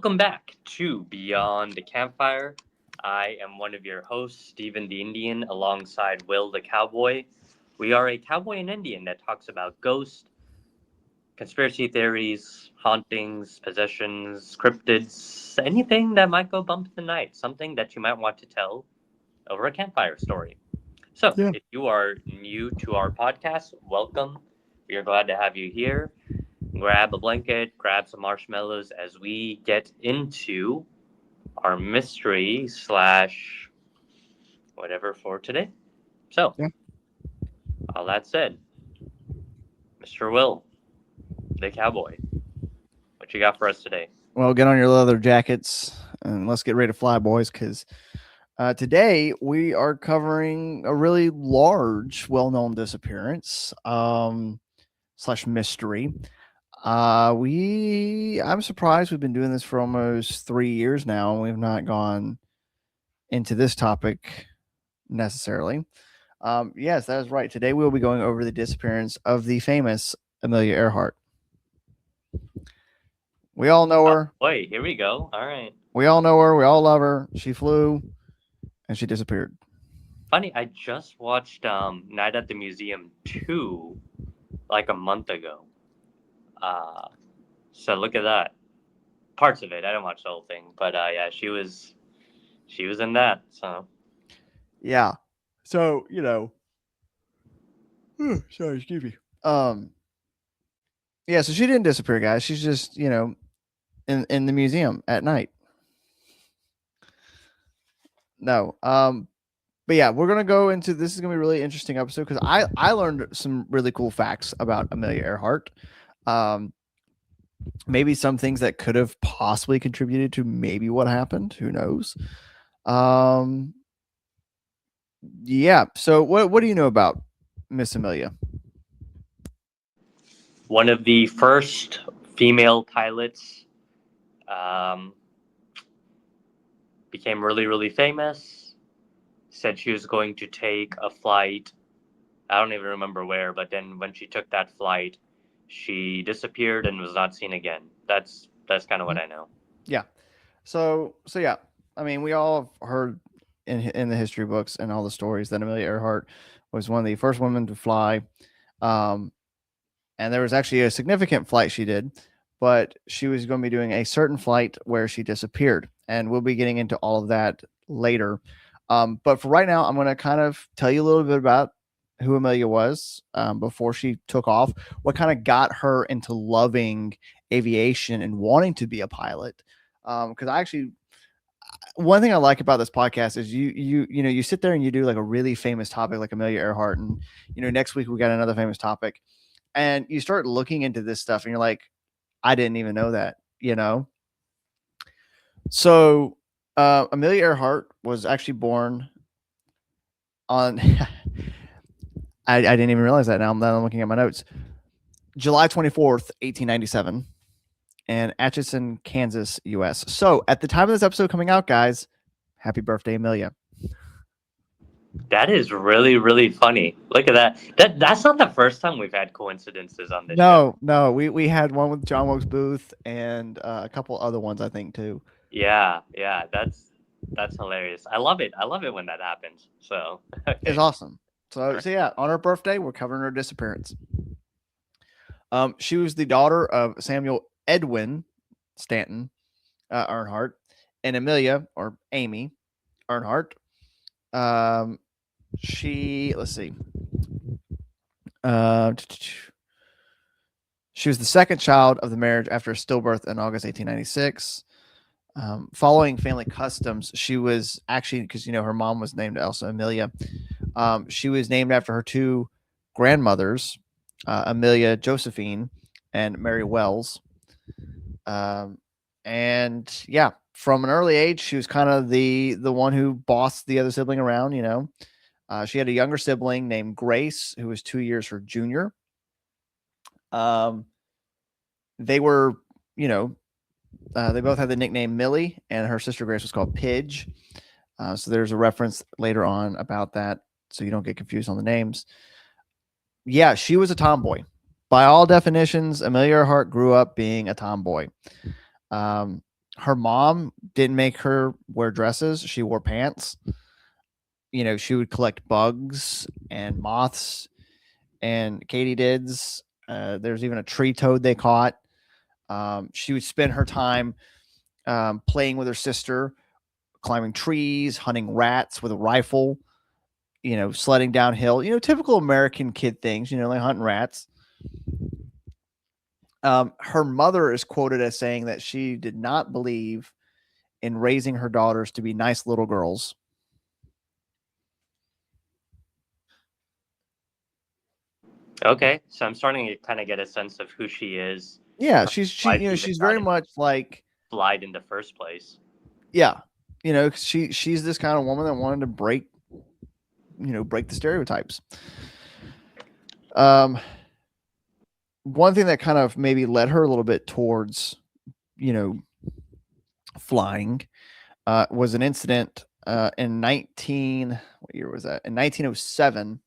Welcome back to Beyond the Campfire. I am one of your hosts, Stephen the Indian, alongside Will the Cowboy. We are a cowboy and Indian that talks about ghosts, conspiracy theories, hauntings, possessions, cryptids, anything that might go bump in the night, something that you might want to tell over a campfire story. So, Yeah. if you are new to our podcast, welcome. We are glad to have you here. Grab a blanket, grab some marshmallows as we get into our mystery slash whatever for today. So, Yeah. all that said, Mr. Will, the cowboy, what you got for us today? Well, get on your leather jackets and let's get ready to fly, boys, because today we are covering a really large, well known disappearance slash mystery. I'm surprised we've been doing this for almost 3 years now, and we've not gone into this topic necessarily. Yes, that is right. Today we'll be going over the disappearance of the famous Amelia Earhart. We all know Oh, her. wait, here we go. All right. We all know her. We all love her. She flew and she disappeared. Funny, I just watched Night at the Museum 2 like a month ago. Uh, so look at that. Parts of it. I didn't watch the whole thing, but yeah, she was in that. So Yeah. So, sorry, excuse me. Yeah, so she didn't disappear, guys. She's just, in the museum at night. No. But yeah, we're gonna go into this is gonna be a really interesting episode because I learned some really cool facts about Amelia Earhart. Um, maybe some things that could have possibly contributed to maybe what happened. Who knows? Um, yeah. So what do you know about Miss Amelia? one of the first female pilots um, became really, really famous. Said she was going to take a flight. I don't even remember where, but then when she took that flight, she disappeared and was not seen again. That's kind of what Mhm. I know. Yeah. So yeah. I mean, we all have heard in the history books and all the stories that Amelia Earhart was one of the first women to fly. Um, and there was actually a significant flight she did, but she was going to be doing a certain flight where she disappeared, and we'll be getting into all of that later. But for right now, I'm going to kind of tell you a little bit about who Amelia was before she took off, what kind of got her into loving aviation and wanting to be a pilot. Because I actually, one thing I like about this podcast is you sit there and you do like a really famous topic like Amelia Earhart, and next week we got another famous topic, and you start looking into this stuff and you're like, I didn't even know that. So Amelia Earhart was actually born on I didn't even realize that now I'm looking at my notes. July 24th, 1897 in Atchison, Kansas, US. So at the time of this episode coming out, guys, happy birthday, Amelia. That is really, really funny. Look at that. That's not the first time we've had coincidences on this show. No, we had one with John Wilkes Booth and a couple other ones I think too. Yeah, yeah, that's hilarious. I love it. I love it when that happens. So It's okay. awesome. All So right. so yeah, on her birthday, we're covering her disappearance. She was the daughter of Samuel Edwin Stanton Earnhardt and Amelia or Amy Earnhardt. Um, she let's see. Uh, she was the second child of the marriage after a stillbirth in August 1896. Following family customs, she was actually because her mom was named also Amelia. She was named after her two grandmothers, Amelia Josephine and Mary Wells. Um, and yeah, from an early age, she was kind of the one who bossed the other sibling around. She had a younger sibling named Grace, who was 2 years her junior. Um, they were, you know, they both had the nickname Millie, and her sister Grace was called Pidge. So there's a reference later on about that, so you don't get confused on the names. Yeah, she was a tomboy. By all definitions, Amelia Earhart grew up being a tomboy. Um, Her mom didn't make her wear dresses. She wore pants. She would collect bugs and moths and katydids. There's even a tree toad they caught. She would spend her time playing with her sister, climbing trees, hunting rats with a rifle, sledding downhill, typical American kid things, like hunting rats. Her mother is quoted as saying that she did not believe in raising her daughters to be nice little girls. Okay, so I'm starting to kind of get a sense of who she is, Yeah, she's she why you know she even she's got very much like, flight in the first place. yeah, she's this kind of woman that wanted to break the stereotypes. Um, one thing that kind of maybe led her a little bit towards you know flying was an incident in 19 what year was that? In 1907.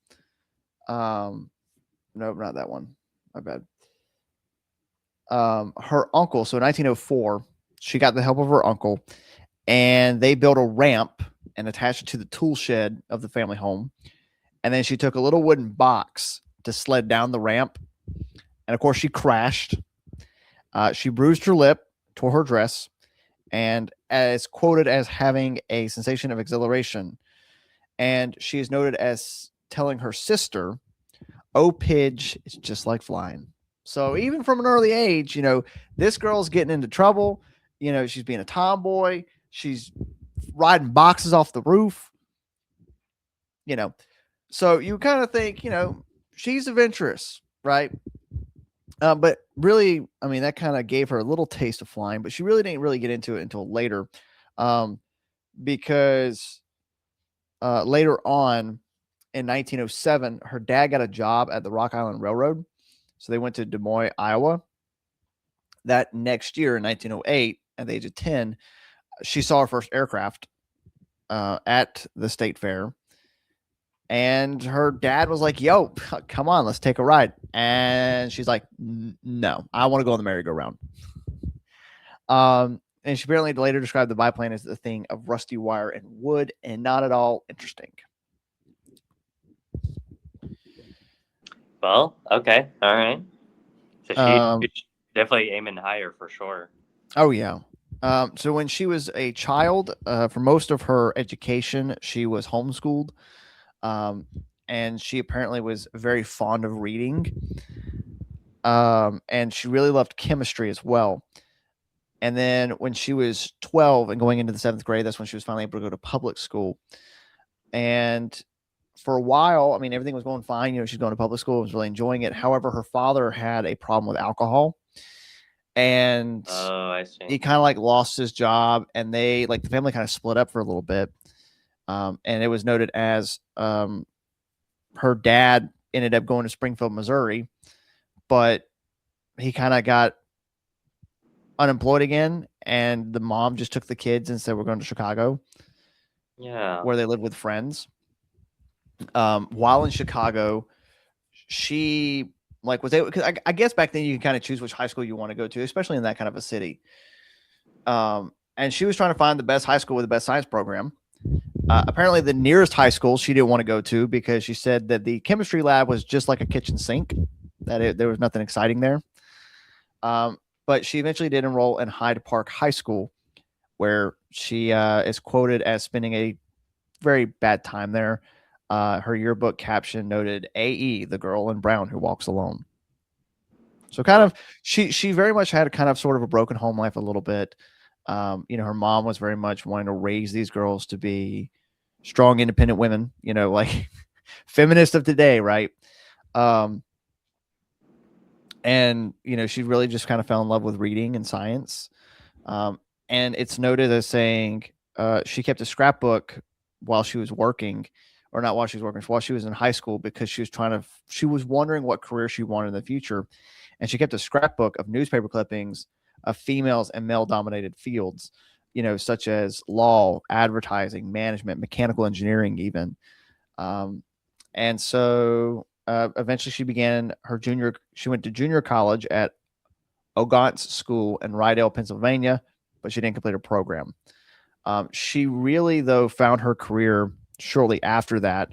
Nope, not that one. My bad. Her uncle, so in 1904, she got the help of her uncle, and they built a ramp and attached it to the tool shed of the family home. And then she took a little wooden box to sled down the ramp. And of course, she crashed. She bruised her lip, tore her dress, and is quoted as having a sensation of exhilaration. And she is noted as telling her sister, "Oh, Pidge, it's just like flying." So even from an early age, this girl's getting into trouble. She's being a tomboy. She's riding boxes off the roof. So you kind of think, she's adventurous, right? But really, I mean, that kind of gave her a little taste of flying, but she really didn't really get into it until later, um, because later on in 1907, her dad got a job at the Rock Island Railroad. So they went to Des Moines, Iowa. That next year in 1908, at the age of 10, she saw her first aircraft at the state fair. And her dad was like, "Yo, come on, let's take a ride." And she's like, "No, I want to go on the merry-go-round." And she apparently later described the biplane as the thing of rusty wire and wood, and not at all interesting. Well, okay, all right. So Um, she's definitely aiming higher for sure. oh yeah. So when she was a child, for most of her education, she was homeschooled, um, and she apparently was very fond of reading. And she really loved chemistry as well. And then when she was 12 and going into the seventh grade, that's when she was finally able to go to public school. And for a while, I mean, everything was going fine. She's going to public school, was really enjoying it. However, her father had a problem with alcohol, and Oh, I he see. kind of like lost his job, and they like the family kind of split up for a little bit. And it was noted as her dad ended up going to Springfield, Missouri, but he kind of got unemployed again, and the mom just took the kids and said, "We're going to Chicago," Yeah. where they lived with friends. While in Chicago, she was able, because I guess back then you can kind of choose which high school you want to go to, especially in that kind of a city. And she was trying to find the best high school with the best science program. Apparently, the nearest high school she didn't want to go to because she said that the chemistry lab was just like a kitchen sink, there was nothing exciting there. But she eventually did enroll in Hyde Park High School, where she is quoted as spending a very bad time there. Her yearbook caption noted AE, the girl in brown who walks alone. So kind Oh, of she very much had a kind of sort of a broken home life a little bit. Her mom was very much wanting to raise these girls to be strong, independent women, like feminists of today, right? Um, and she really just kind of fell in love with reading and science. And it's noted as saying she kept a scrapbook while she was working, or not while she was working, while she was in high school, because she was wondering what career she wanted in the future, and she kept a scrapbook of newspaper clippings of females in male dominated fields, such as law, advertising, management, mechanical engineering, even. And so eventually she went to junior college at Ogant's School in Rydell, Pennsylvania. but she didn't complete her program. She really, though, found her career shortly after that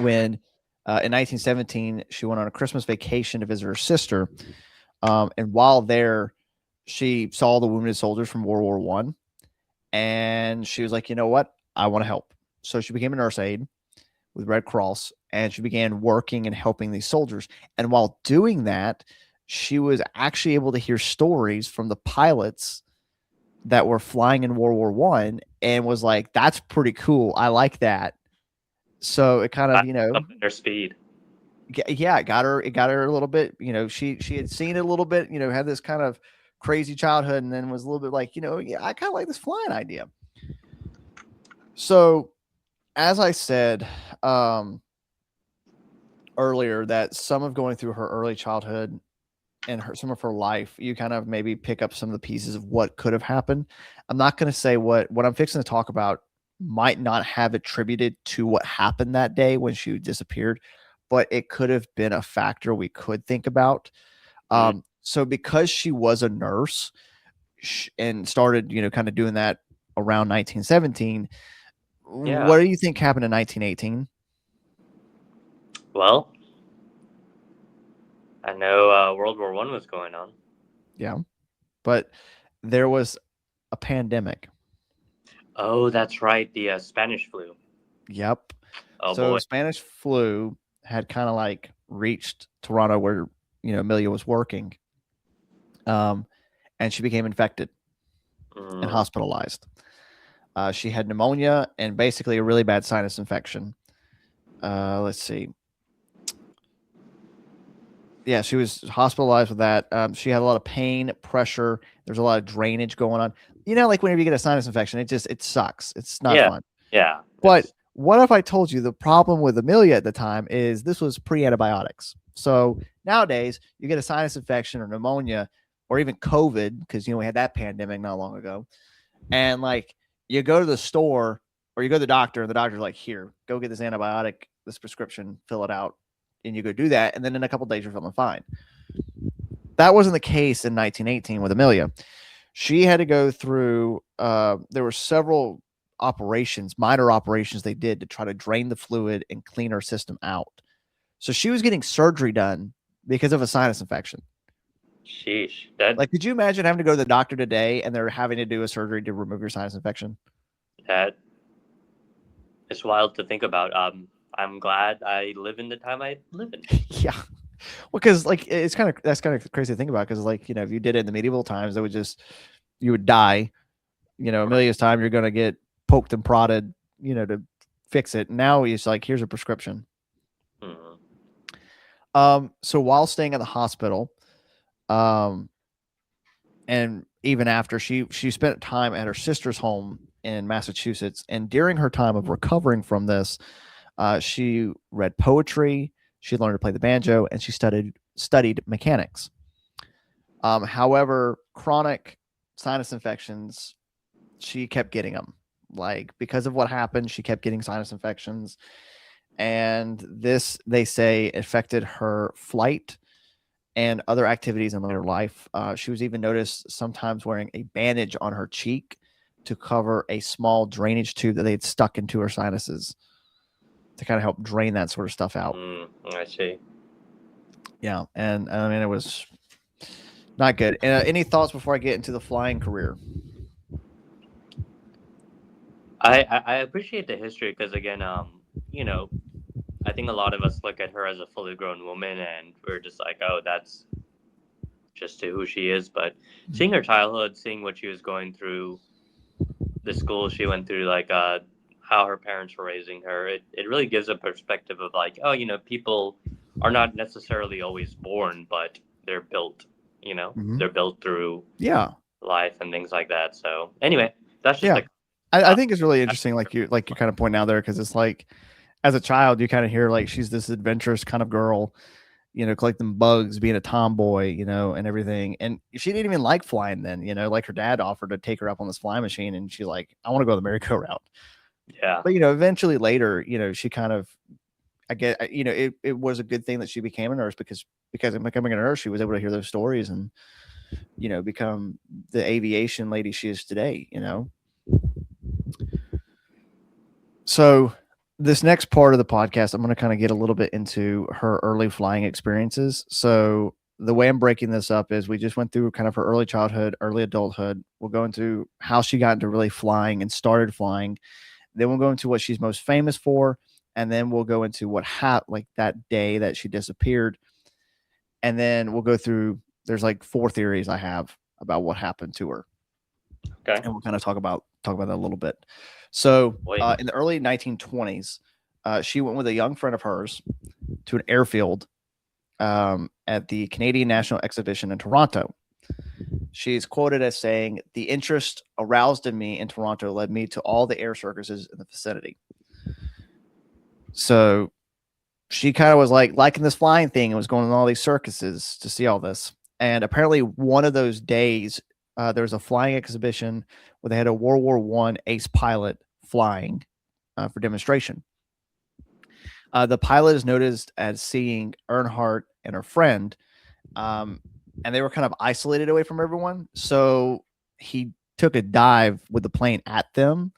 when in 1917 she went on a Christmas vacation to visit her sister. And while there, she saw the wounded soldiers from World War One, and she was like, you know what? I want to help. So she became a nurse aide with Red Cross, and she began working and helping these soldiers. And while doing that, she was actually able to hear stories from the pilots that were flying in World War One, and was like, that's pretty cool. I like that. So it kind of, Up in her speed. yeah, it got her a little bit, she had seen it a little bit, had this kind of crazy childhood, and then was a little bit like, yeah, I kind of like this flying idea. So as I said earlier, that some of going through her early childhood and some of her life, you kind of maybe pick up some of the pieces of what could have happened. I'm not going to say what I'm fixing to talk about might not have attributed to what happened that day when she disappeared, but it could have been a factor we could think about. So because she was a nurse and started, kind of doing that around 1917, Yeah. what do you think happened in 1918? Well, I know World War One was going on. Yeah, but there was a pandemic. Oh, that's right. The Spanish flu. Yep. Oh So boy. Spanish flu had kind of like reached Toronto where, Amelia was working. And she became infected and hospitalized. She had pneumonia and basically a really bad sinus infection. Let's see. Yeah, she was hospitalized with that. She had a lot of pain, pressure. There's a lot of drainage going on. Like whenever you get a sinus infection, it sucks. It's not Yeah. fun. Yeah. But what if I told you the problem with Amelia at the time is this was pre-antibiotics? So nowadays, you get a sinus infection or pneumonia or even COVID, because we had that pandemic not long ago, and like you go to the store or you go to the doctor, and the doctor's like, "Here, go get this antibiotic, this prescription, fill it out," and you go do that, and then in a couple of days you're feeling fine. That wasn't the case in 1918 with Amelia. She had to go through. There were several minor operations they did to try to drain the fluid and clean her system out. So she was getting surgery done because of a sinus infection. Sheesh. Like, could you imagine having to go to the doctor today and they're having to do a surgery to remove your sinus infection? That is wild to think about. I'm glad I live in the time I live in. Yeah. Well, because like that's kind of crazy to think about. Because like if you did it in the medieval times, you would die. Amelia's time, you're gonna get poked and prodded, to fix it. Now it's like, here's a prescription. So while staying at the hospital, and even after she spent time at her sister's home in Massachusetts, and during her time of recovering from this, she read poetry, she learned to play the banjo, and she studied mechanics. However, chronic sinus infections, she kept getting them. Like, because of what happened, she kept getting sinus infections, and this, they say, affected her flight and other activities in later life. She was even noticed sometimes wearing a bandage on her cheek to cover a small drainage tube that they had stuck into her sinuses to kind of help drain that sort of stuff out. I see. Yeah, and I mean, it was not good. Any thoughts before I get into the flying career? I appreciate the history because again, I think a lot of us look at her as a fully grown woman and we're just like, oh, that's just to who she is. But seeing her childhood, seeing what she was going through, the school she went through, like how her parents were raising her, it really gives a perspective of like, oh, people are not necessarily always born, but they're built. They're built through life and things like that. So anyway, that's just I think it's really interesting, like you're kind of pointing out there, because it's like, as a child, you kind of hear like she's this adventurous kind of girl, collecting bugs, being a tomboy, and everything. And she didn't even like flying then, like her dad offered to take her up on this flying machine, and she's like, I want to go the merry-go-round. Yeah. But eventually later, she kind of, I get, it was a good thing that she became a nurse, because of becoming a nurse, she was able to hear those stories and become the aviation lady she is today. So this next part of the podcast, I'm going to kind of get a little bit into her early flying experiences. So the way I'm breaking this up is we just went through kind of her early childhood, early adulthood. We'll go into how she got into really flying and started flying. Then we'll go into what she's most famous for, and then we'll go into what happened, like that day that she disappeared, and then we'll go through. There's like 4 theories I have about what happened to her, Okay. and we'll kind of talk about that a little bit. So, Wait. in the early 1920s, she went with a young friend of hers to an airfield at the Canadian National Exhibition in Toronto. She is quoted as saying, "The interest aroused in me in Toronto led me to all the air circuses in the vicinity." So she kind of was like liking this flying thing and was going on all these circuses to see all this. And apparently, one of those days, there was a flying exhibition where they had a World War One ace pilot flying for demonstration. The pilot is noticed as seeing Earnhardt and her friend, and they were kind of isolated away from everyone. So he took a dive with the plane at them.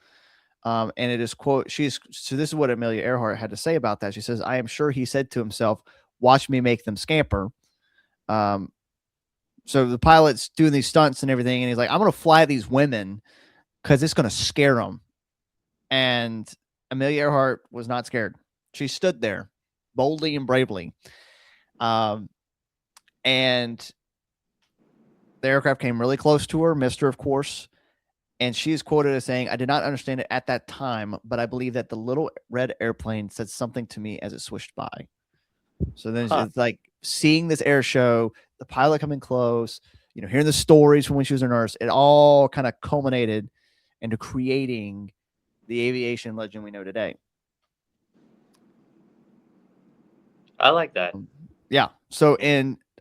And it is quote, so this is what Amelia Earhart had to say about that. She says, "I am sure he said to himself, watch me make them scamper." Um, so the pilot's doing these stunts and everything, and he's like, "I'm going to fly these women because it's going to scare them." And Amelia Earhart was not scared. She stood there boldly and bravely. And the aircraft came really close to her, missed her, of course. And she is quoted as saying, "I did not understand it at that time, but I believe that the little red airplane said something to me as it swished by." So then Huh. it's like seeing this air show, the pilot coming close, hearing the stories from when she was a nurse. It all kind of culminated into creating the aviation legend we know today. I like that. Yeah. So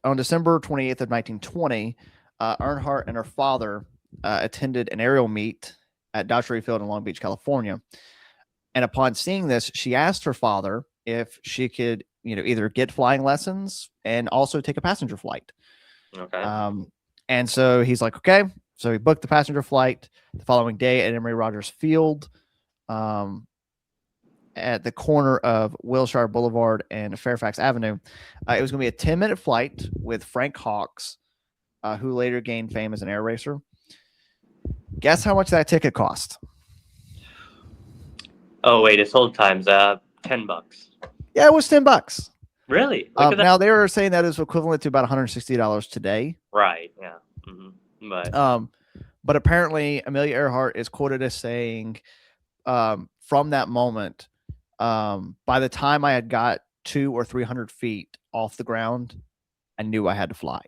on December 28th of 1920, Earnhardt and her father attended an aerial meet at Daughtry Field in Long Beach, California. And upon seeing this, she asked her father if she could, either get flying lessons and also take a passenger flight. Okay. And so he's like, okay. So he booked the passenger flight the following day at Emory Rogers Field, at the corner of Wilshire Boulevard and Fairfax Avenue. It was going to be a 10-minute flight with Frank Hawks, who later gained fame as an air racer. Guess how much that ticket cost? Oh wait, it's old times. $10. Yeah, it was $10. Really? Look at that. Now they were saying that is equivalent to about $160 today. Right. Yeah. But apparently Amelia Earhart is quoted as saying, from that moment, by the time I had got 200 or 300 feet off the ground, I knew I had to fly.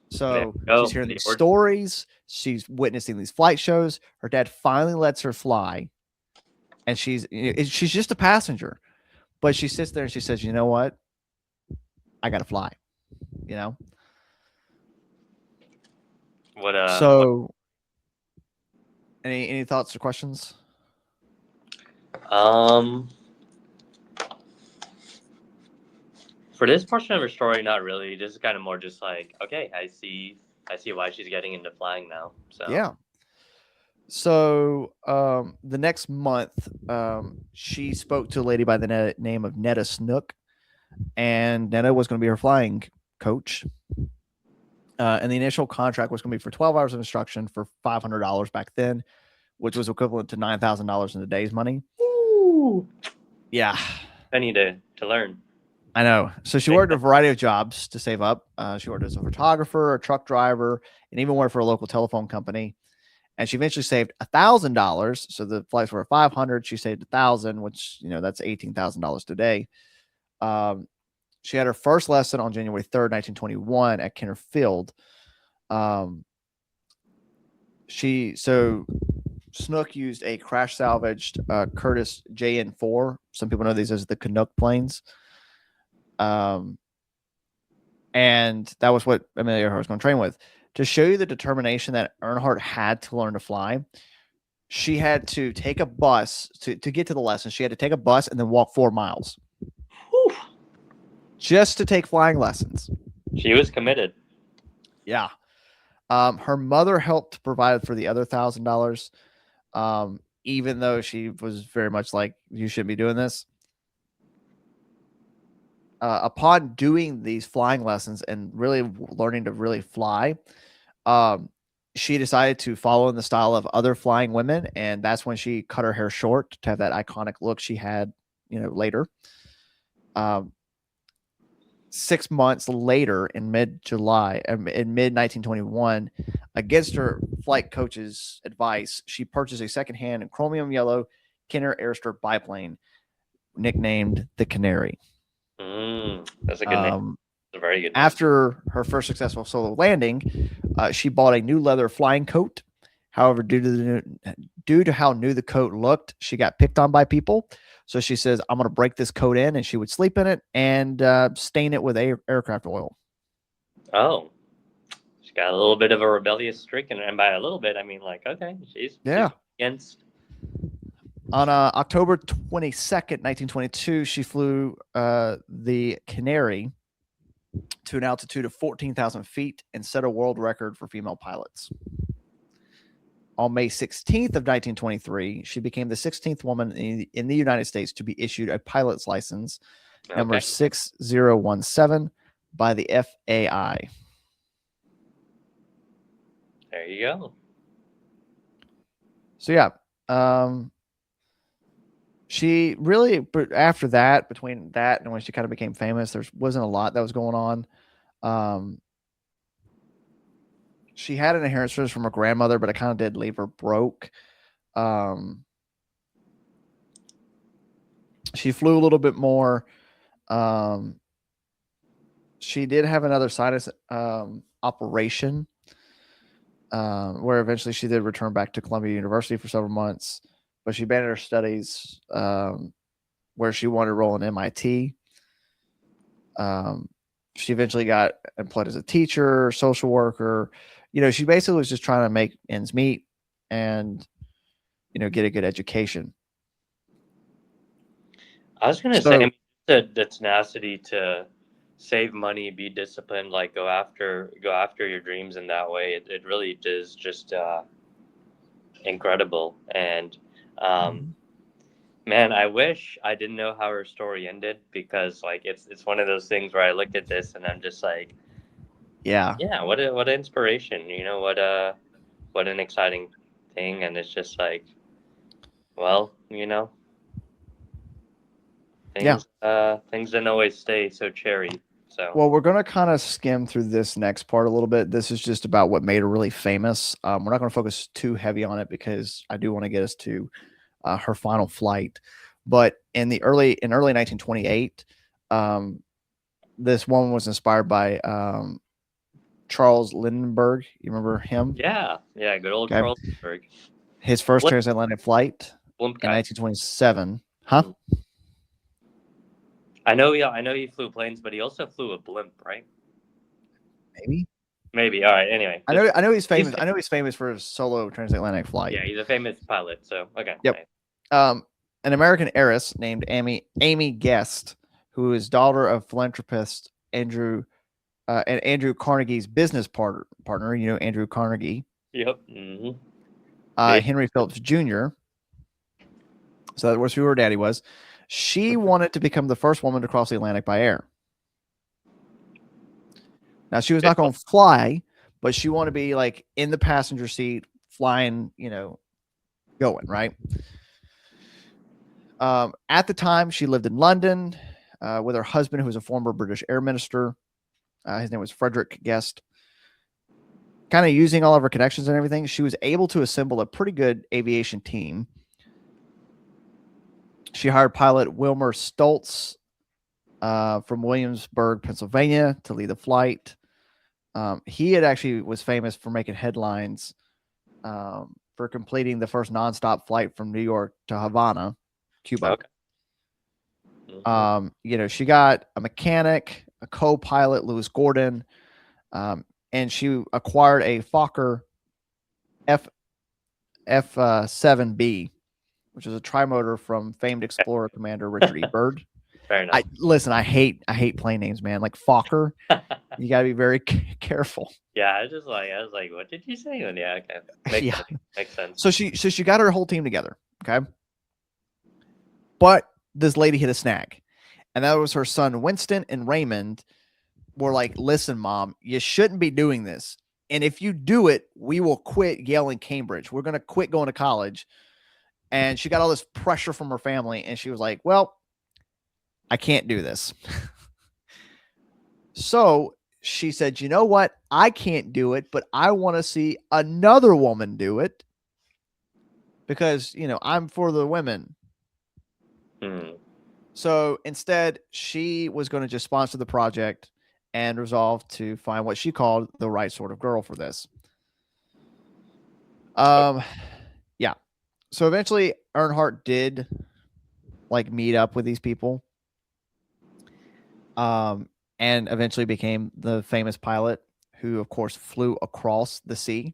So she's hearing these stories. She's witnessing these flight shows. Her dad finally lets her fly, and she's just a passenger, but she sits there and she says, "You know what? I got to fly." So, any thoughts or questions? For this portion of her story, not really. This is kind of more just like, okay, I see why she's getting into flying now. So yeah. So the next month, she spoke to a lady by the name of Netta Snook, and Netta was going to be her flying coach. And the initial contract was going to be for 12 hours of instruction for $500 back then, which was equivalent to $9,000 in today's money. Ooh. Yeah. I need to learn. I know. So she worked a variety of jobs to save up. She worked as a photographer, a truck driver, and even worked for a local telephone company. And she eventually saved $1,000. So the flights were $500. She saved $1,000, which, that's $18,000 today. She had her first lesson on January 3rd, 1921 at Kenner Field. Snook used a crash salvaged Curtiss JN4. Some people know these as the Canuck planes. And that was what Amelia Earhart was going to train with. To show you the determination that Earnhardt had to learn to fly, she had to take a bus to get to the lesson. She had to take a bus and then walk 4 miles. Whew. Just to take flying lessons. She was committed. Yeah. Her mother helped provide for the other $1,000, even though she was very much like, you shouldn't be doing this. Upon doing these flying lessons and really learning to really fly, um, she decided to follow in the style of other flying women, and that's when she cut her hair short to have that iconic look she had, later. Um, 6 months later, in mid 1921, against her flight coach's advice, she purchased a secondhand chromium yellow Kenner Airster biplane, nicknamed the Canary. That's a good name. Um, It's a very good name. After her first successful solo landing, she bought a new leather flying coat. However, due to how new the coat looked, she got picked on by people. So she says, "I'm going to break this coat in," and she would sleep in it and stain it with aircraft oil. Oh, she's got a little bit of a rebellious streak, and by a little bit, I mean like, okay, she's Yeah. against. On October 22nd, 1922, she flew the Canary to an altitude of 14,000 feet and set a world record for female pilots. On May 16th of 1923, she became the 16th woman in the United States to be issued a pilot's license, number Okay. 6017, by the FAI. There you go. So yeah, she really, but after that, between that and when she kind of became famous, there wasn't a lot that was going on. She had an inheritance from her grandmother, but it kind of did leave her broke. She flew a little bit more. She did have another sinus operation, where eventually she did return back to Columbia University for several months, but she abandoned her studies, where she wanted to roll in MIT. She eventually got employed as a teacher, social worker. She basically was just trying to make ends meet and, get a good education. I was gonna say, I So, mean, the tenacity to save money, be disciplined, like go after your dreams in that way. It really is just incredible. And um, man, I wish I didn't know how her story ended because like it's one of those things where I looked at this and I'm just like, yeah. yeah, what an inspiration. What an exciting thing. And it's just like, well, Yeah. things didn't always stay so cherry. So Well, we're going to kind of skim through this next part a little bit. This is just about what made her really famous. We're not going to focus too heavy on it because I do want to get us to her final flight. But in early 1928, this woman was inspired by Charles Lindbergh. You remember him? yeah, yeah, good old Okay. Carlsberg. His first Blimp, transatlantic flight blimp in guy. 1927. Huh? Mm. I know he flew planes, but he also flew a blimp, right? Maybe. Maybe. All right. Anyway, I just know. I know he's he's famous. I know he's famous for his solo transatlantic flight. yeah, he's a famous pilot. So okay. Yep. Nice. An American heiress named Amy Guest, who is daughter of philanthropist Andrew Carnegie's business partner. Andrew Carnegie, Yep. Mm-hmm. Big. Henry Phillips Jr. So that was who her daddy was. She wanted to become the first woman to cross the Atlantic by air. Now she was not going to fly, but she wanted to be like in the passenger seat, flying, going right. At the time, she lived in London with her husband, who was a former British air minister. His name was Frederick Guest. Kind of using all of her connections and everything, she was able to assemble a pretty good aviation team. She hired pilot Wilmer Stoltz from Williamsburg, Pennsylvania, to lead the flight. He had actually was famous for making headlines for completing the first nonstop flight from New York to Havana, Cuba. Okay. Mm-hmm. She got a mechanic, a co-pilot, Lewis Gordon, and she acquired a Fokker F7B, which is a trimotor from famed explorer commander Richard E. Byrd. Fair enough. Listen, I hate plane names, man. Like Fokker, you got to be very careful. Yeah, I was like, what did you say? And yeah, okay, makes Yeah. sense. Makes sense. So she got her whole team together. Okay. But this lady hit a snag, and that was her son Winston and Raymond were like, "Listen, mom, you shouldn't be doing this. And if you do it, we will quit Yale and Cambridge. We're going to quit going to college." And she got all this pressure from her family, and she was like, "Well, I can't do this." So she said, "You know what? I can't do it, but I want to see another woman do it because, I'm for the women." Hmm. So instead, she was going to just sponsor the project and resolved to find what she called the right sort of girl for this. Yeah. So eventually, Earnhardt did meet up with these people, and eventually became the famous pilot who, of course, flew across the sea.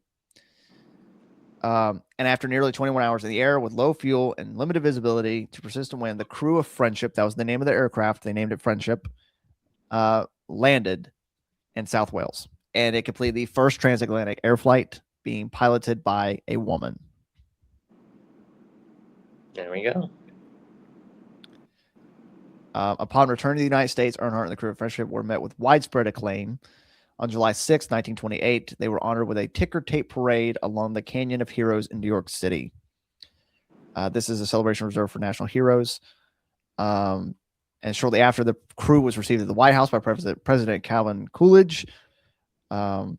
And after nearly 21 hours in the air with low fuel and limited visibility to persistent wind, the crew of Friendship, that was the name of the aircraft, they named it Friendship, landed in South Wales. And it completed the first transatlantic air flight being piloted by a woman. There we go. Upon return to the United States, Earnhardt and the crew of Friendship were met with widespread acclaim. On July 6, 1928, they were honored with a ticker tape parade along the Canyon of Heroes in New York City. This is a celebration reserved for national heroes. And shortly after, the crew was received at the White House by President Calvin Coolidge. Earnhardt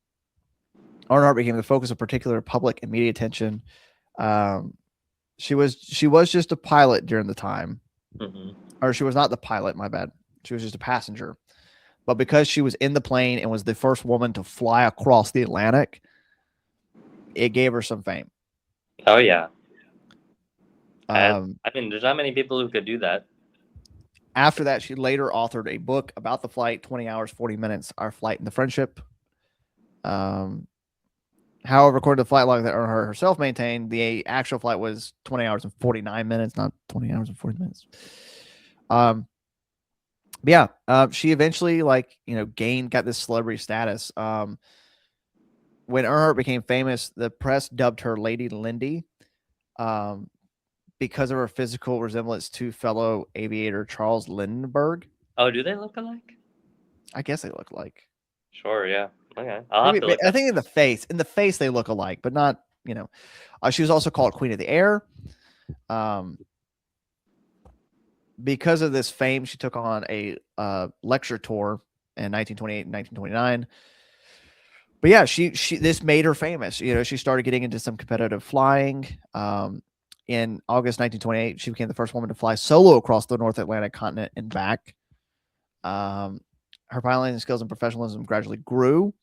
became the focus of particular public and media attention. She was just a pilot during the time. Mm-hmm. Or she was not the pilot, my bad. She was just a passenger. But because she was in the plane and was the first woman to fly across the Atlantic, it gave her some fame. Oh, yeah. I mean, there's not many people who could do that. After that, she later authored a book about the flight, 20 Hours, 40 Minutes, Our Flight in the Friendship. However, according to the flight log that Earnhardt herself maintained, the actual flight was 20 hours and 49 minutes, not 20 hours and 40 minutes. She eventually got this celebrity status. When Earnhardt became famous, the press dubbed her Lady Lindy, because of her physical resemblance to fellow aviator Charles Lindbergh. Oh, do they look alike? I guess they look alike. Sure, yeah. Okay, I'll have to look. I think in the face they look alike, but not. She was also called Queen of the Air. Because of this fame, she took on a lecture tour in 1928 and 1929. But yeah, she this made her famous. She started getting into some competitive flying. In August 1928, she became the first woman to fly solo across the North Atlantic continent and back. Her piloting skills and professionalism gradually grew.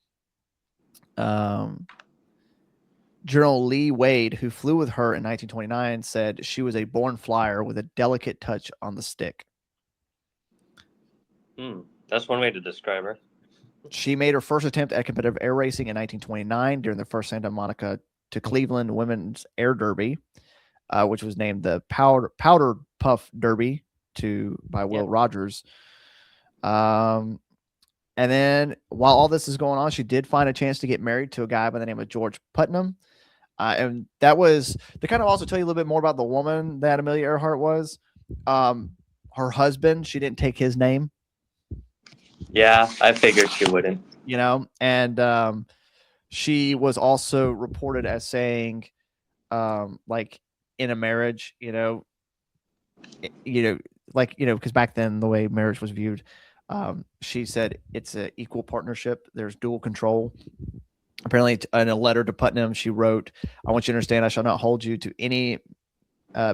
General Lee Wade, who flew with her in 1929, said she was a born flyer with a delicate touch on the stick. That's one way to describe her. She made her first attempt at competitive air racing in 1929 during the first Santa Monica to Cleveland Women's Air Derby, which was named the Powder Puff Derby by Will Rogers. And then while all this is going on, she did find a chance to get married to a guy by the name of George Putnam. And that was to kind of also tell you a little bit more about the woman that Amelia Earhart was. Her husband, she didn't take his name. Yeah, I figured she wouldn't. And she was also reported as saying, like in a marriage, because back then the way marriage was viewed, she said it's an equal partnership. There's dual control. Apparently, in a letter to Putnam, she wrote, "I want you to understand, I shall not hold you to any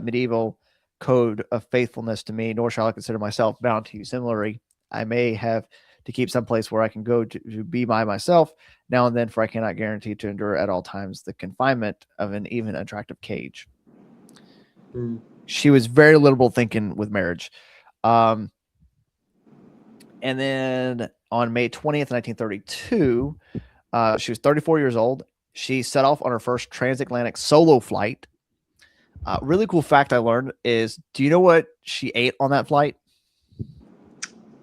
medieval code of faithfulness to me, nor shall I consider myself bound to you. Similarly, I may have to keep some place where I can go to be by myself now and then, for I cannot guarantee to endure at all times the confinement of an even attractive cage." She was very liberal thinking with marriage. And then on May 20th, 1932, she was 34 years old. She set off on her first transatlantic solo flight. Really cool fact I learned is, do you know what she ate on that flight?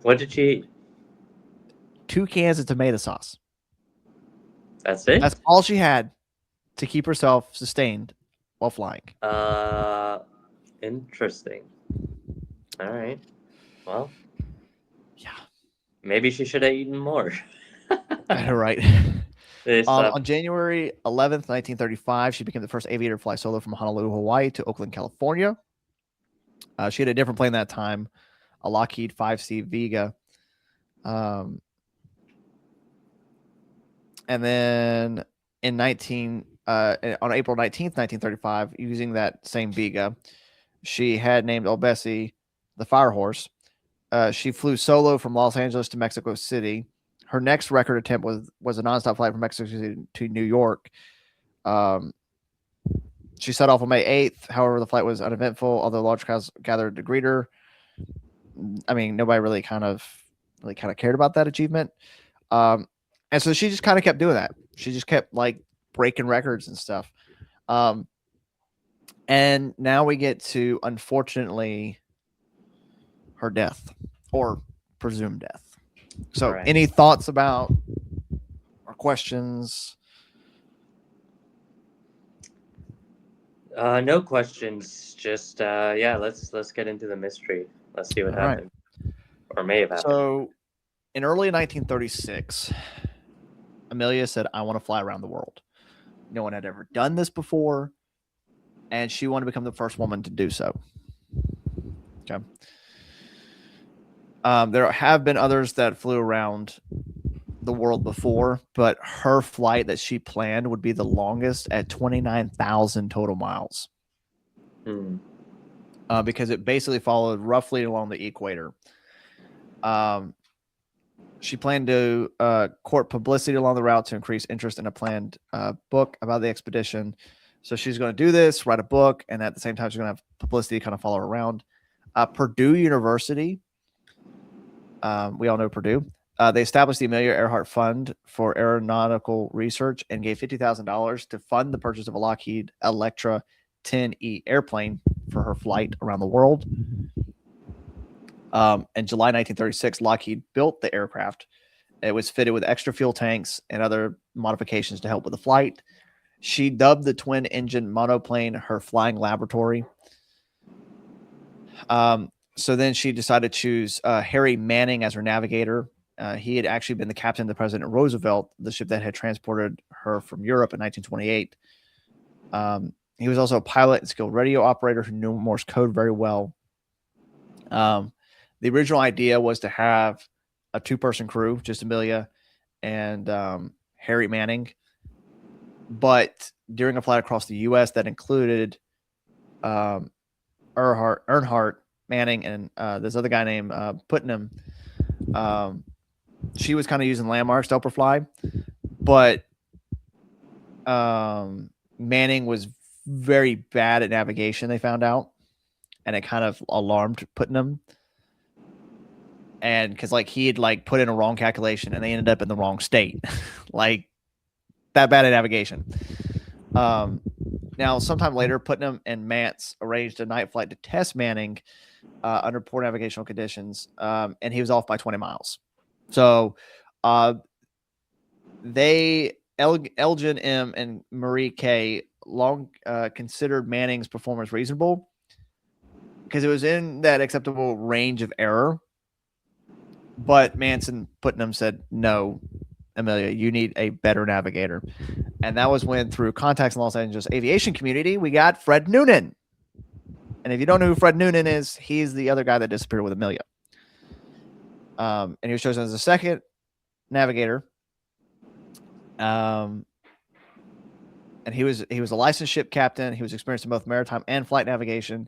What did she eat? 2 cans of tomato sauce. That's it? That's all she had to keep herself sustained while flying. Interesting. All right. Well, Yeah. maybe she should have eaten more. Right. This, On January 11th, 1935, she became the first aviator to fly solo from Honolulu, Hawaii to Oakland, California. She had a different plane that time, a Lockheed 5C Vega. And then on April 19th, 1935, using that same Vega, she had named Obesi the Firehorse. She flew solo from Los Angeles to Mexico City. Her next record attempt was a nonstop flight from Mexico City to New York. She set off on May 8th. However, the flight was uneventful, although large crowds gathered to greet her. I mean, nobody really kind of cared about that achievement. And so she just kind of kept doing that. She just kept like breaking records and stuff. And now we get to, unfortunately, her death, or presumed death. So, right. Any thoughts about or questions? No questions. Just yeah, let's get into the mystery. Let's see what All right. happened, or may have happened. So, in early 1936, Amelia said, "I want to fly around the world." No one had ever done this before, and she wanted to become the first woman to do so. Okay. There have been others that flew around the world before, but her flight that she planned would be the longest at 29,000 total miles. Because it basically followed roughly along the equator. She planned to court publicity along the route to increase interest in a planned book about the expedition. So she's going to do this, write a book, and at the same time, she's going to have publicity kind of follow her around. Purdue University, we all know Purdue. They established the Amelia Earhart Fund for Aeronautical Research and gave $50,000 to fund the purchase of a Lockheed Electra 10E airplane for her flight around the world. In July 1936, Lockheed built the aircraft. It was fitted with extra fuel tanks and other modifications to help with the flight. She dubbed the twin-engine monoplane her flying laboratory. So then she decided to choose Harry Manning as her navigator. He had actually been the captain of President Roosevelt, the ship that had transported her from Europe in 1928. He was also a pilot and skilled radio operator who knew Morse code very well. The original idea was to have a 2-person crew, just Amelia and Harry Manning. But during a flight across the U.S. that included Earhart, Manning, and this other guy named Putnam, she was kind of using landmarks to help her fly. But Manning was very bad at navigation, they found out. And it kind of alarmed Putnam. And because he had put in a wrong calculation and they ended up in the wrong state. That bad at navigation. Now, sometime later, Putnam and Mance arranged a night flight to test Manning under poor navigational conditions, and he was off by 20 miles. So Elgin M. and Marie K. long considered Manning's performance reasonable because it was in that acceptable range of error. But Mance and Putnam said, no, Amelia, you need a better navigator. And that was when, through contacts in the Los Angeles aviation community, we got Fred Noonan. And if you don't know who Fred Noonan is, he's the other guy that disappeared with Amelia. And he was chosen as the second navigator. And he was a licensed ship captain. He was experienced in both maritime and flight navigation.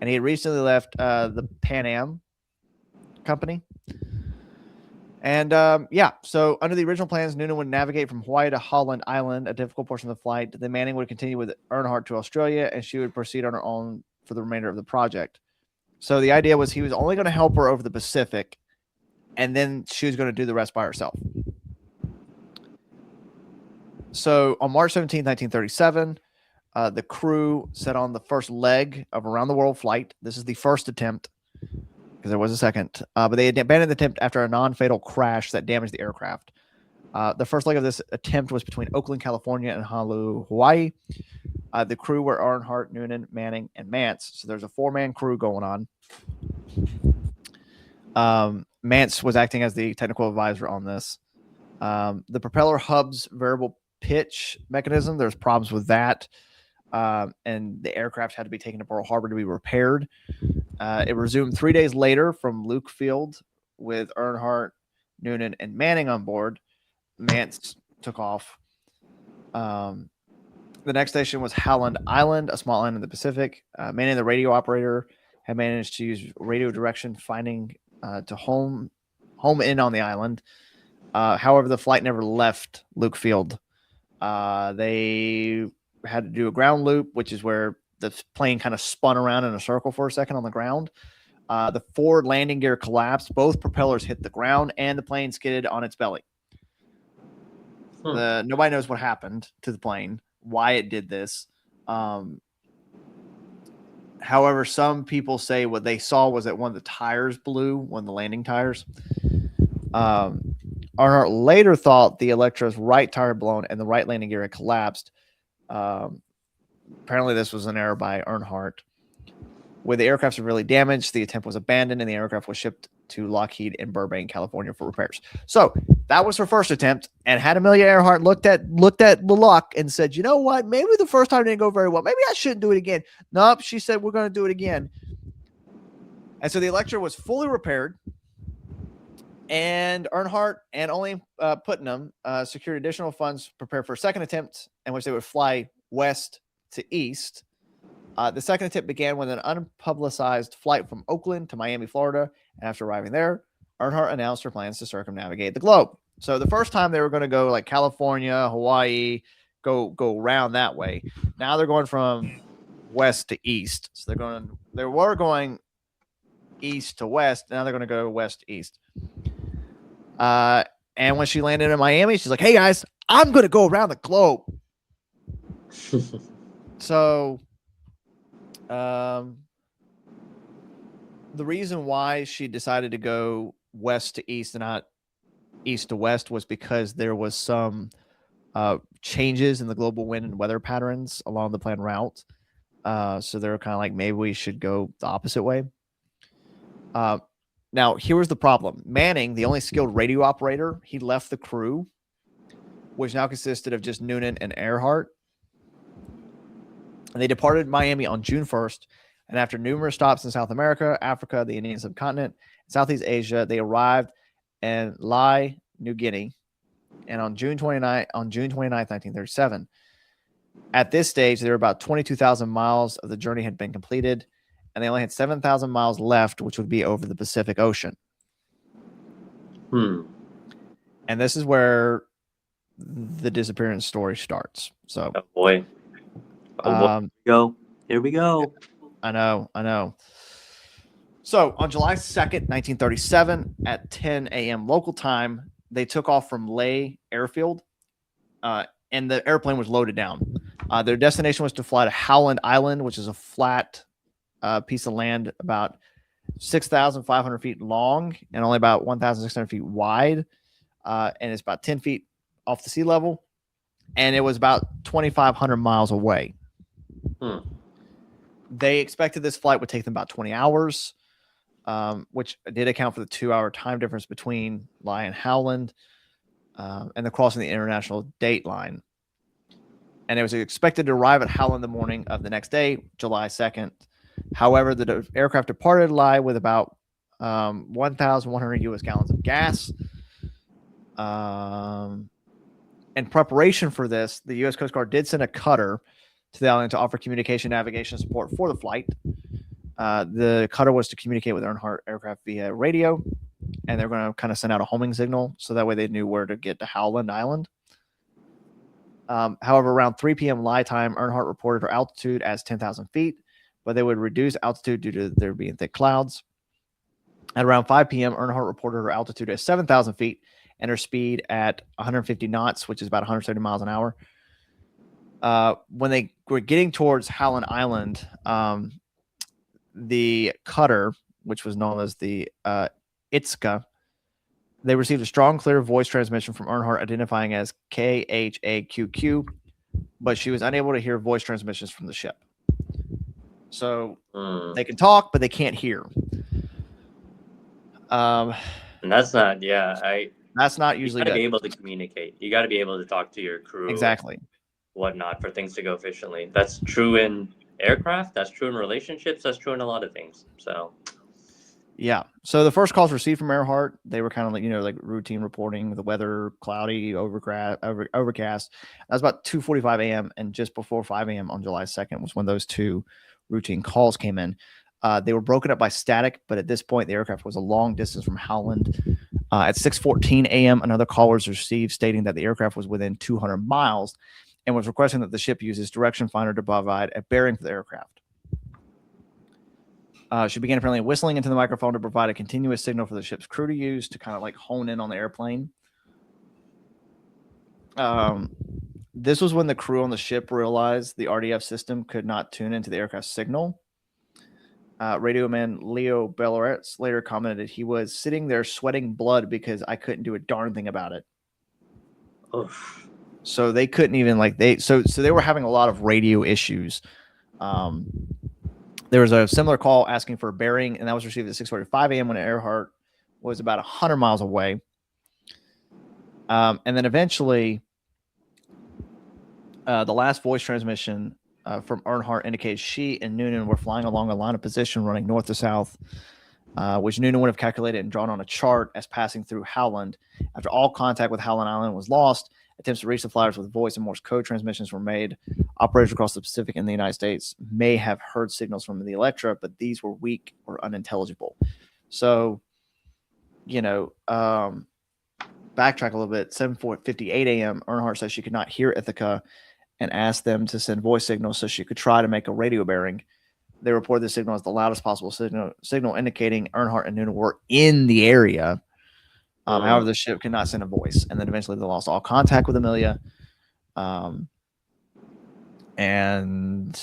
And he had recently left the Pan Am company. And so under the original plans, Noonan would navigate from Hawaii to Holland Island, a difficult portion of the flight. Then Manning would continue with Earhart to Australia, and she would proceed on her own for the remainder of the project. So the idea was he was only going to help her over the Pacific, and then she was going to do the rest by herself. So on March 17, 1937, the crew set on the first leg of a round-the-world flight. This is the first attempt. because there was a second. But they abandoned the attempt after a non-fatal crash that damaged the aircraft. The first leg of this attempt was between Oakland, California, and Honolulu, Hawaii. The crew were Earhart, Noonan, Manning, and Mance. So there's a 4-man crew going on. Mance was acting as the technical advisor on this. The propeller hub's variable pitch mechanism, there's problems with that. And the aircraft had to be taken to Pearl Harbor to be repaired. It resumed 3 days later from Luke Field with Earhart, Noonan, and Manning on board. Mance took off. The next station was Howland Island, a small island in the Pacific. Manning, the radio operator, had managed to use radio direction finding to home in on the island. However, the flight never left Luke Field. They had to do a ground loop, which is where the plane kind of spun around in a circle for a second on the ground. The forward landing gear collapsed. Both propellers hit the ground, and the plane skidded on its belly. Nobody knows what happened to the plane, why it did this. However, some people say what they saw was that one of the tires blew, one of the landing tires. Earhart later thought the Electra's right tire had blown and the right landing gear had collapsed. Apparently, this was an error by Earhart. With the aircraft severely damaged, the attempt was abandoned and the aircraft was shipped to Lockheed in Burbank, California for repairs. So that was her first attempt. And had Amelia Earhart looked at the luck and said, you know what, maybe the first time didn't go very well. Maybe I shouldn't do it again. Nope, she said, we're going to do it again. And so the Electra was fully repaired. And Earhart and only Putnam secured additional funds prepared for a second attempt in which they would fly west to east. The second attempt began with an unpublicized flight from Oakland to Miami, Florida. And after arriving there, Earhart announced her plans to circumnavigate the globe. So the first time they were going to go like California, Hawaii, go around that way. Now they're going from west to east. So they were going east to west. Now they're going to go west to east. And when she landed in Miami, she's like, hey guys, I'm going to go around the globe. So the reason why she decided to go west to east and not east to west was because there was some changes in the global wind and weather patterns along the planned route. So they were kind of like, maybe we should go the opposite way. Now, here was the problem. Manning, the only skilled radio operator, he left the crew, which now consisted of just Noonan and Earhart. And they departed Miami on June 1st. And after numerous stops in South America, Africa, the Indian subcontinent, Southeast Asia, they arrived in Lae, New Guinea. And on June 29th, 1937, at this stage, there were about 22,000 miles of the journey had been completed. And they only had 7,000 miles left, which would be over the Pacific Ocean. And this is where the disappearance story starts. So, oh boy. Here we go. I know. So on July 2nd, 1937, at 10 a.m. local time, they took off from Lae Airfield, and the airplane was loaded down. Their destination was to fly to Howland Island, which is a flat piece of land about 6,500 feet long and only about 1,600 feet wide. And it's about 10 feet off the sea level. And it was about 2,500 miles away. They expected this flight would take them about 20 hours, which did account for the 2-hour time difference between Lae and Howland, and the crossing the international date line. And it was expected to arrive at Howland the morning of the next day, July 2nd. However, the aircraft departed Lae with about 1,100 U.S. gallons of gas. In preparation for this, the U.S. Coast Guard did send a cutter to the island to offer communication navigation support for the flight. The cutter was to communicate with Earhart aircraft via radio, and they're going to kind of send out a homing signal so that way they knew where to get to Howland Island. However, around 3 p.m. Lae time, Earhart reported her altitude as 10,000 feet, but they would reduce altitude due to there being thick clouds. At around 5 p.m., Earhart reported her altitude as 7,000 feet and her speed at 150 knots, which is about 170 miles an hour. When they were getting towards Howland Island, the cutter which was known as the Itzka. They received a strong, clear voice transmission from Earhart identifying as KHAQQ, but she was unable to hear voice transmissions from the ship. So they can talk, but they can't hear. And that's not, that's not you usually got to good. be able to communicate. You got to be able to talk to your crew Exactly. and whatnot for things to go efficiently. That's true in aircraft. That's true in relationships. That's true in a lot of things. So yeah. So the first calls received from Earhart, they were kind of like, like routine reporting, the weather, cloudy, overcast. That was about 2:45 a.m. and just before 5 a.m. on July 2nd was when those two routine calls came in. They were broken up by static, but at this point, the aircraft was a long distance from Howland. At 6:14 a.m., another call was received stating that the aircraft was within 200 miles and was requesting that the ship use its direction finder to provide a bearing for the aircraft. She began apparently whistling into the microphone to provide a continuous signal for the ship's crew to use to kind of like hone in on the airplane. This was when the crew on the ship realized the RDF system could not tune into the aircraft signal. Radio man Leo Belloretz later commented he was sitting there sweating blood because I couldn't do a darn thing about it. oof. So they couldn't even so they were having a lot of radio issues. There was a similar call asking for a bearing, and that was received at 6:45 a.m. when Earhart was about 100 miles away. And then eventually, the last voice transmission from Earhart indicates she and Noonan were flying along a line of position running north to south, which Noonan would have calculated and drawn on a chart as passing through Howland. After all contact with Howland Island was lost, attempts to reach the flyers with voice and Morse code transmissions were made. Operators across the Pacific and the United States may have heard signals from the Electra, but these were weak or unintelligible. So, backtrack a little bit. 7:58 a.m., Earhart says she could not hear Ithaca and asked them to send voice signals so she could try to make a radio bearing. They reported the signal as the loudest possible signal indicating Earhart and Noonan were in the area. However, the ship could not send a voice, and then eventually they lost all contact with Amelia. And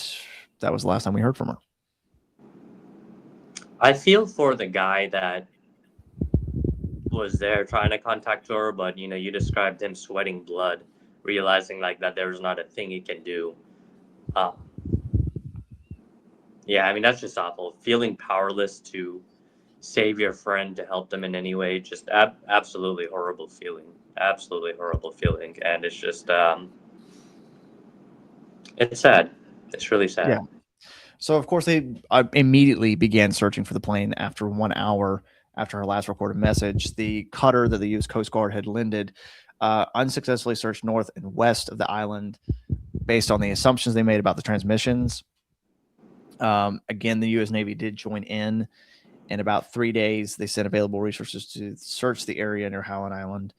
that was the last time we heard from her. I feel for the guy that was there trying to contact her, but you described him sweating blood, realizing like that there's not a thing he can do. Yeah, I mean that's just awful. Feeling powerless to save your friend, to help them in any way, just absolutely horrible feeling. Absolutely horrible feeling, and it's just it's sad. It's really sad. Yeah. So of course they immediately began searching for the plane after 1 hour after her last recorded message. The cutter that the U.S. Coast Guard had landed unsuccessfully searched north and west of the island based on the assumptions they made about the transmissions. Again, the U.S. Navy did join in. In about 3 days, they sent available resources to search the area near Howland Island.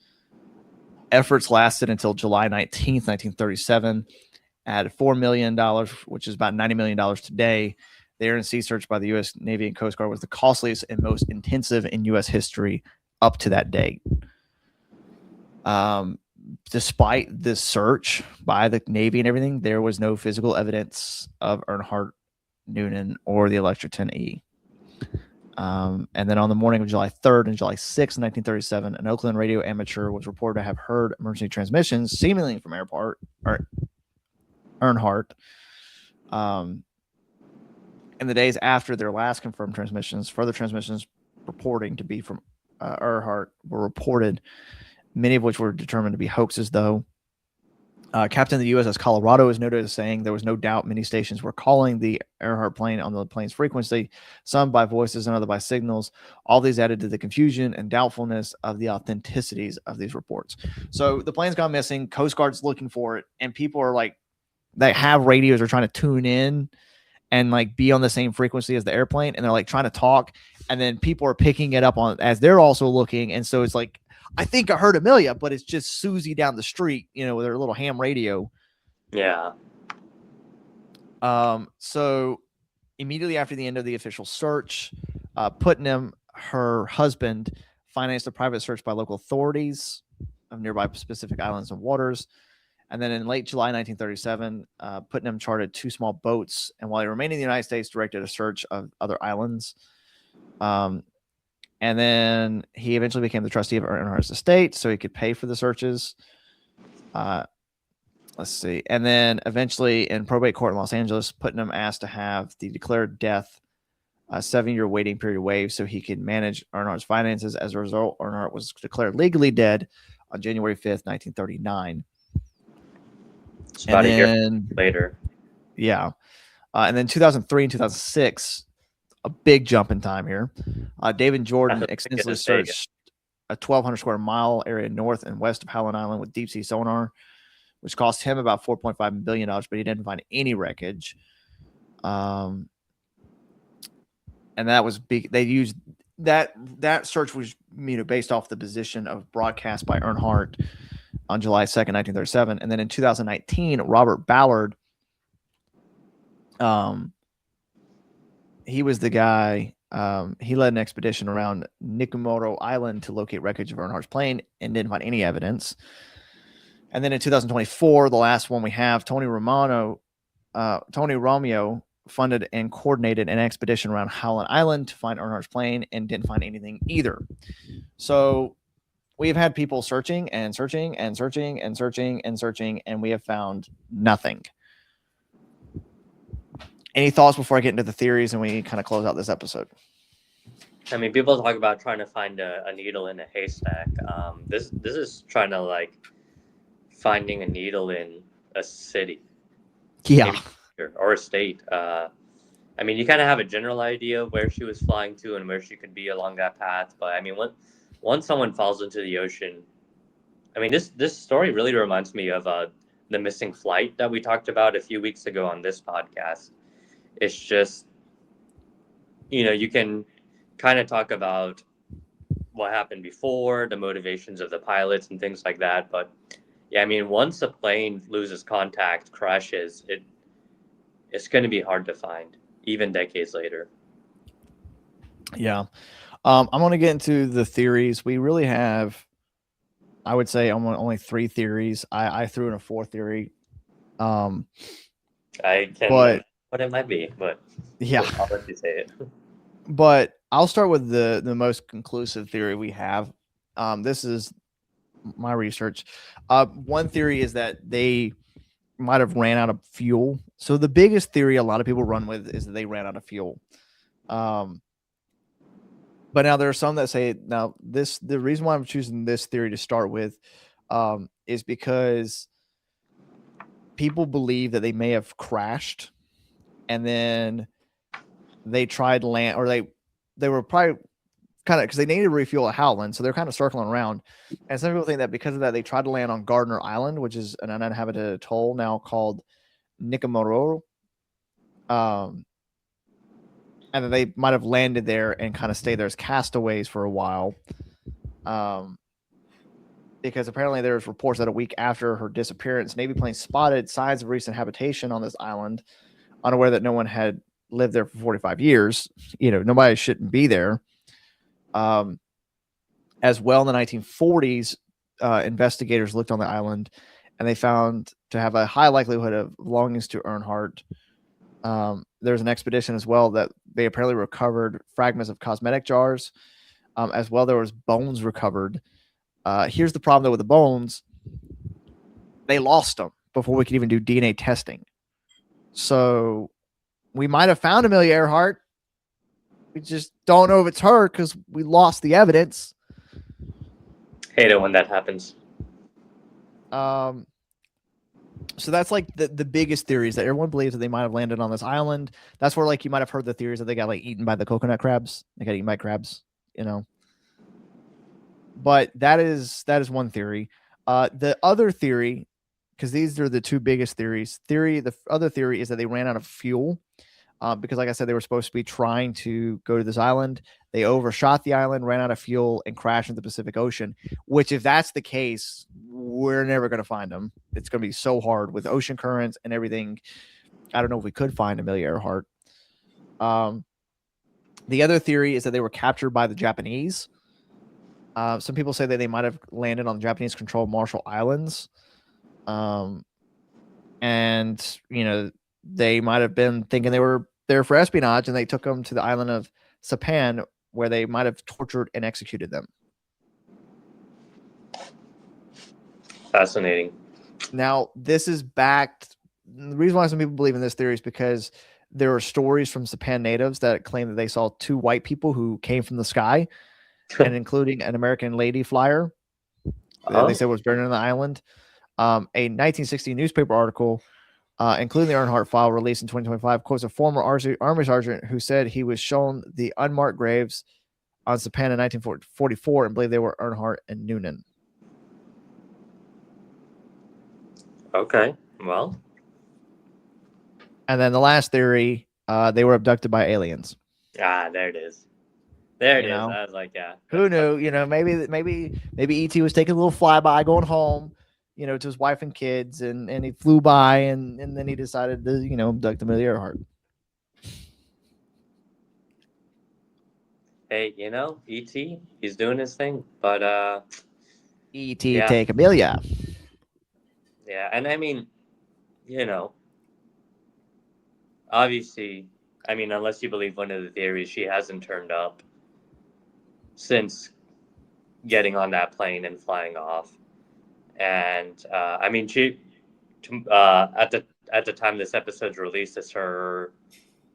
Efforts lasted until July 19th, 1937. At $4 million, which is about $90 million today, the air and sea search by the U.S. Navy and Coast Guard was the costliest and most intensive in U.S. history up to that date. Despite this search by the Navy and everything, there was no physical evidence of Earhart, Noonan, or the Electra 10E. And then on the morning of July 3rd and July 6th, 1937, an Oakland radio amateur was reported to have heard emergency transmissions, seemingly from Earhart. In the days after their last confirmed transmissions, further transmissions reporting to be from Earhart were reported, many of which were determined to be hoaxes, though. Captain of the USS Colorado is noted as saying there was no doubt many stations were calling the Earhart plane on the plane's frequency, some by voices and other by signals. All these added to the confusion and doubtfulness of the authenticities of these reports. So the plane's gone missing, Coast Guard's looking for it, and people are like, that have radios are trying to tune in and like be on the same frequency as the airplane, and they're like trying to talk, and then people are picking it up on as they're also looking, and so it's like, I think I heard Amelia, but it's just Susie down the street, with her little ham radio. Yeah. So immediately after the end of the official search, Putnam, her husband, financed a private search by local authorities of nearby Pacific islands and waters. And then in late July 1937, Putnam chartered 2 small boats, and while he remained in the United States, directed a search of other islands. And then he eventually became the trustee of Earnhardt's estate, so he could pay for the searches. Let's see. And then eventually in probate court in Los Angeles, Putnam asked to have the declared death, a 7-year waiting period waived so he could manage Earnhardt's finances. As a result, Earnhardt was declared legally dead on January 5th, 1939. It's about a year Then, later. yeah. And then 2003 and 2006, a big jump in time here. David Jordan extensively searched a 1,200 square mile area north and west of Howland Island with deep sea sonar, which cost him about $4.5 billion, but he didn't find any wreckage. And that was big. They used that search was based off the position of broadcast by Earnhardt on July 2nd, 1937. And then in 2019, Robert Ballard, he was the guy. He led an expedition around Nikomoro Island to locate wreckage of Earnhardt's plane and didn't find any evidence. And then in 2024, the last one we have, Tony Romeo funded and coordinated an expedition around Howland Island to find Earnhardt's plane and didn't find anything either. So we've had people searching and searching and searching and searching and searching, and we have found nothing. Any thoughts before I get into the theories and we kind of close out this episode? I mean, people talk about trying to find a needle in a haystack. This is trying to like finding a needle in a city, Yeah, or a state. I mean, you kind of have a general idea of where she was flying to and where she could be along that path. But I mean, once someone falls into the ocean, I mean, this story really reminds me of the missing flight that we talked about a few weeks ago on this podcast. It's just, you can kind of talk about what happened before, the motivations of the pilots and things like that. But yeah, I mean, once a plane loses contact, crashes, it's going to be hard to find, even decades later. Yeah. I'm going to get into the theories. We really have, I would say, only 3 theories. I threw in a 4th theory. I can imagine what it might be, but yeah, I'll let you say it. But I'll start with the most conclusive theory we have. This is my research. One theory is that they might have ran out of fuel. So the biggest theory a lot of people run with is that they ran out of fuel. But now there are some that say the reason why I'm choosing this theory to start with is because people believe that they may have crashed and then they tried land, or they were probably kind of, because they needed to refuel at Howland, so they're kind of circling around. And some people think that because of that, they tried to land on Gardner Island, which is an uninhabited atoll now called Nikomoro. And then they might have landed there and kind of stayed there as castaways for a while. Because apparently there's reports that a week after her disappearance, Navy planes spotted signs of recent habitation on this island, unaware that no one had lived there for 45 years. Nobody shouldn't be there. As well, in the 1940s, investigators looked on the island and they found to have a high likelihood of belongings to Earnhardt. There's an expedition as well that they apparently recovered fragments of cosmetic jars. As well, there was bones recovered. Here's the problem, though, with the bones. They lost them before we could even do DNA testing. So we might have found Amelia Earhart. We just don't know if it's her because we lost the evidence. Hate it when that happens. So that's like the biggest theories that everyone believes that they might have landed on this island. That's where you might have heard the theories that they got eaten by the coconut crabs. They got eaten by crabs, But that is one theory. The other theory, because these are the 2 biggest theories. The other theory is that they ran out of fuel. Because, like I said, they were supposed to be trying to go to this island. They overshot the island, ran out of fuel, and crashed into the Pacific Ocean, which, if that's the case, we're never going to find them. It's going to be so hard with ocean currents and everything. I don't know if we could find Amelia Earhart. The other theory is that they were captured by the Japanese. Some people say that they might have landed on Japanese-controlled Marshall Islands. And, they might have been thinking they were there for espionage, and they took them to the island of Saipan, where they might have tortured and executed them. Fascinating. Now, this is backed. The reason why some people believe in this theory is because there are stories from Japan natives that claim that they saw two white people who came from the sky, and including an American lady flyer that they Oh, said was buried on the island. A 1960 newspaper article, including the Earhart file released in 2025, quotes a former Army sergeant who said he was shown the unmarked graves on Japan in 1944 and believed they were Earhart and Noonan. okay. Well, And then the last theory, they were abducted by aliens. there it is. There it You is. know, I was like, yeah, who that's knew? You know, maybe ET was taking a little flyby, going home, you know, to his wife and kids, and he flew by, and then he decided to, you know, abduct Amelia Earhart. hey, E.T. He's doing his thing, but ET yeah, take Amelia. yeah, and I mean, you know, obviously, I mean, unless you believe one of the theories, she hasn't turned up since getting on that plane and flying off. And I mean, at the time this episode's released, it's her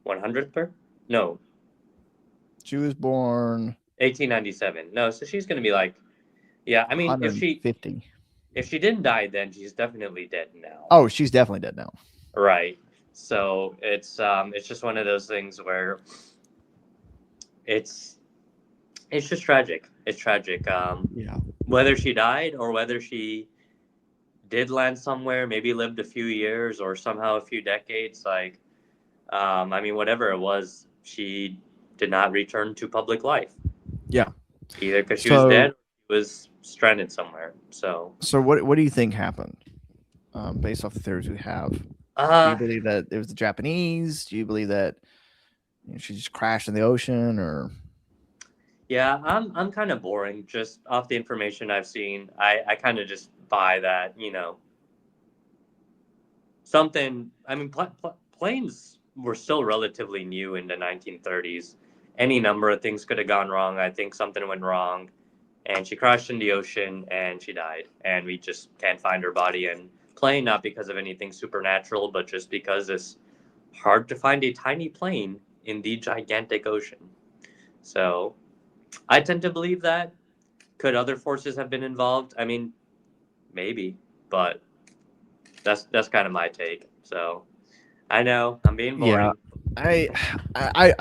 100th birth. No, She was born 1897. No, so she's gonna be like, yeah. I mean, 150. if she didn't die then, she's definitely dead now. Oh, she's definitely dead now. Right. So it's just one of those things where it's it's just tragic. It's tragic. Yeah. Whether she died or whether she did land somewhere, maybe lived a few years or somehow a few decades, like I mean, whatever it was, she did not return to public life. Yeah. Either because she was dead So, or she was stranded somewhere. So, so what do you think happened? Based off the theories we have, do you uh, believe that it was the Japanese? Do you believe that, you know, she just crashed in the ocean, or yeah, I'm kind of boring. Just off the information I've seen, I kind of just buy that, something. I mean, planes were still relatively new in the 1930s. Any number of things could have gone wrong. I think something went wrong, and she crashed in the ocean and she died. And we just can't find her body. And plane, not because of anything supernatural, but just because it's hard to find a tiny plane in the gigantic ocean. So I tend to believe that. Could other forces have been involved? I mean, maybe, but that's kind of my take. So I know I'm being yeah, boring. I,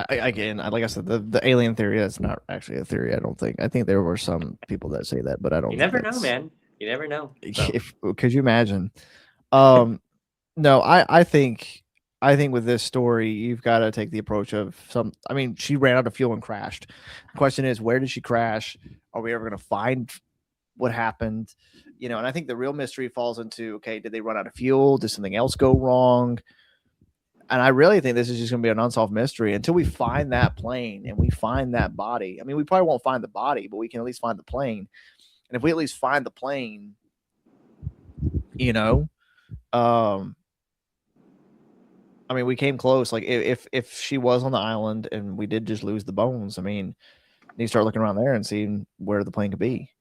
again, like I said, the alien theory, that's not actually a theory. I don't think. I think there were some people that say that, but I You don't think never know, that's. man. You never know. So If could you imagine? Um, no, I think with this story, you've got to take the approach of some. I mean, she ran out of fuel and crashed. The question is, where did she crash? Are we ever going to find what happened? You know, and I think the real mystery falls into, okay, did they run out of fuel? Did something else go wrong? And I really think this is just going to be an unsolved mystery until we find that plane and we find that body. I mean, we probably won't find the body, but we can at least find the plane. And if we at least find the plane, you know, um, I mean, we came close. Like if she was on the island and we did just lose the bones, I mean, you start looking around there and seeing where the plane could be.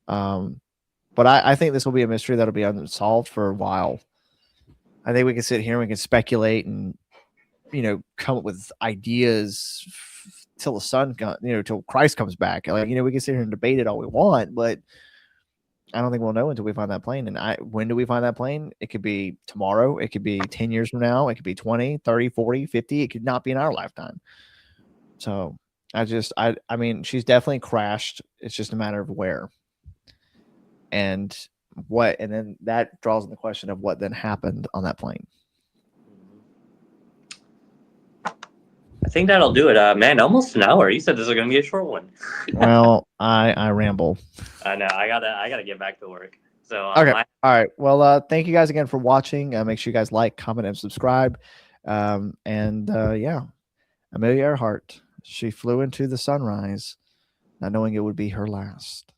Um, but I think this will be a mystery that'll be unsolved for a while. I think we can sit here and we can speculate and, you know, come up with ideas till the sun, till Christ comes back. Like, you know, we can sit here and debate it all we want, but I don't think we'll know until we find that plane. And when do we find that plane? It could be tomorrow. It could be 10 years from now. It could be 20, 30, 40, 50. It could not be in our lifetime. So I mean, she's definitely crashed. It's just a matter of where and what. And then that draws in the question of what then happened on that plane. I think that'll do it. Man, almost an hour. You said this was gonna be a short one. Well, I ramble. I know. I gotta get back to work. So Okay. All right. Well, thank you guys again for watching. Make sure you guys like, comment, and subscribe. Yeah, Amelia Earhart. She flew into the sunrise, not knowing it would be her last.